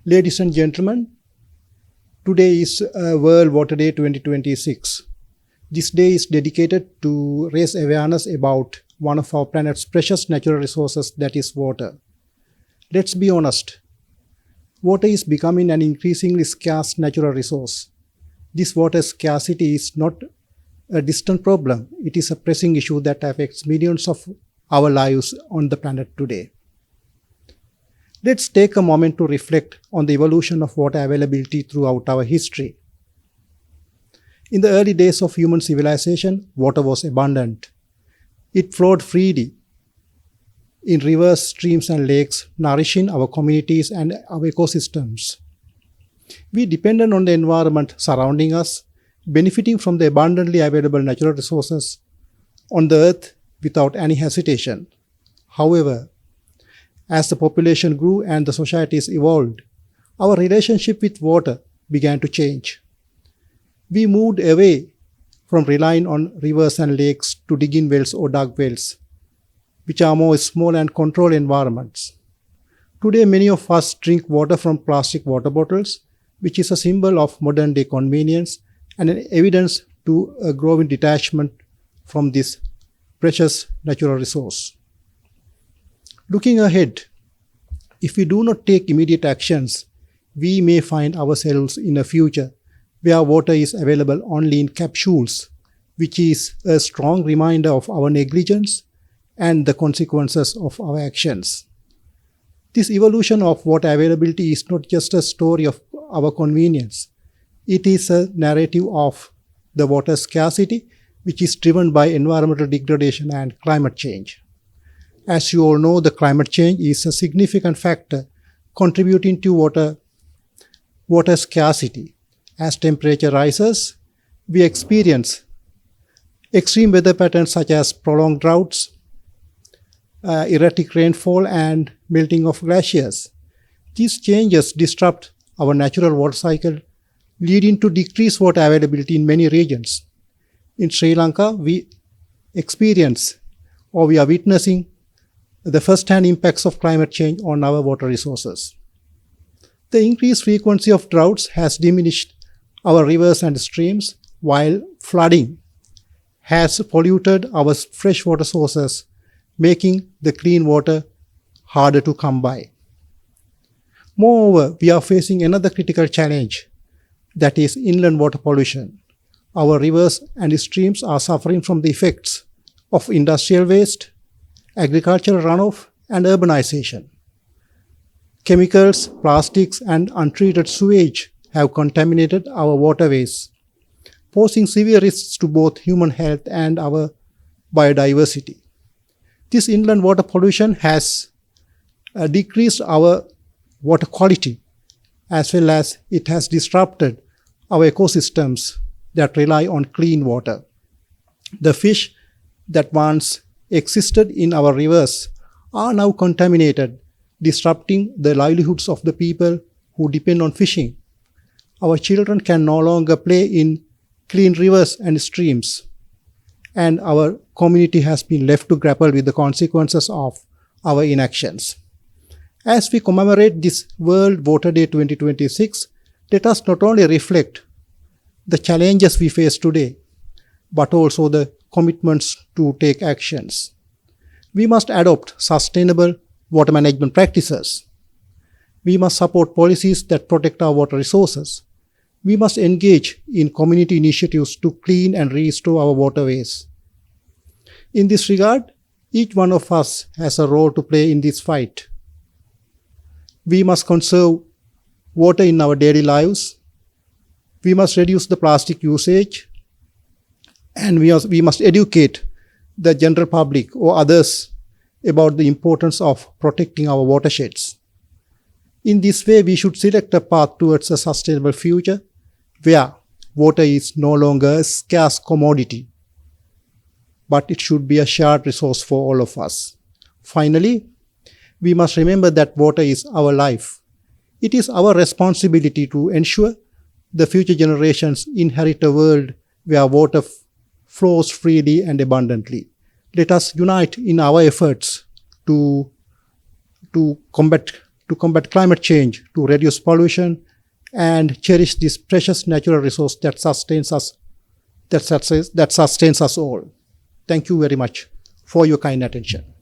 Ladies and gentlemen, today is World Water Day 2026. This day is dedicated to raise awareness about one of our planet's precious natural resources, that is water. Let's be honest, water is becoming an increasingly scarce natural resource. This water scarcity is not a distant problem, it is a pressing issue that affects millions of our lives on the planet today. Let's take a moment to reflect on the evolution of water availability throughout our history. In the early days of human civilization, water was abundant. It flowed freely in rivers, streams, and lakes, nourishing our communities and our ecosystems. We depended on the environment surrounding us, benefiting from the abundantly available natural resources on the earth without any hesitation. However, as the population grew and the societies evolved, our relationship with water began to change. We moved away from relying on rivers and lakes to dig in wells or dug wells, which are more small and controlled environments. Today, many of us drink water from plastic water bottles, which is a symbol of modern day convenience and an evidence to a growing detachment from this precious natural resource. Looking ahead, if we do not take immediate actions, we may find ourselves in a future where water is available only in capsules, which is a strong reminder of our negligence and the consequences of our actions. This evolution of water availability is not just a story of our convenience. It is a narrative of the water scarcity, which is driven by environmental degradation and climate change. As you all know, the climate change is a significant factor contributing to water scarcity. As temperature rises, we experience extreme weather patterns such as prolonged droughts, erratic rainfall, and melting of glaciers. These changes disrupt our natural water cycle, leading to decreased water availability in many regions. In Sri Lanka, we are witnessing the first-hand impacts of climate change on our water resources. The increased frequency of droughts has diminished our rivers and streams, while flooding has polluted our freshwater sources, making the clean water harder to come by. Moreover, we are facing another critical challenge, that is inland water pollution. Our rivers and streams are suffering from the effects of industrial waste, agricultural runoff, and urbanization. Chemicals, plastics, and untreated sewage have contaminated our waterways, posing severe risks to both human health and our biodiversity. This inland water pollution has decreased our water quality, as well as it has disrupted our ecosystems that rely on clean water. The fish that once existed in our rivers are now contaminated, disrupting the livelihoods of the people who depend on fishing. Our children can no longer play in clean rivers and streams, and our community has been left to grapple with the consequences of our inactions. As we commemorate this World Water Day 2026, let us not only reflect the challenges we face today, but also the commitments to take actions. We must adopt sustainable water management practices. We must support policies that protect our water resources. We must engage in community initiatives to clean and restore our waterways. In this regard, each one of us has a role to play in this fight. We must conserve water in our daily lives. We must reduce the plastic usage, and we must educate the general public or others about the importance of protecting our watersheds. In this way, we should select a path towards a sustainable future where water is no longer a scarce commodity, but it should be a shared resource for all of us. Finally, we must remember that water is our life. It is our responsibility to ensure the future generations inherit a world where water flows freely and abundantly. Let us unite in our efforts to combat to combat climate change, to reduce pollution, and cherish this precious natural resource that sustains us all. Thank you very much for your kind attention.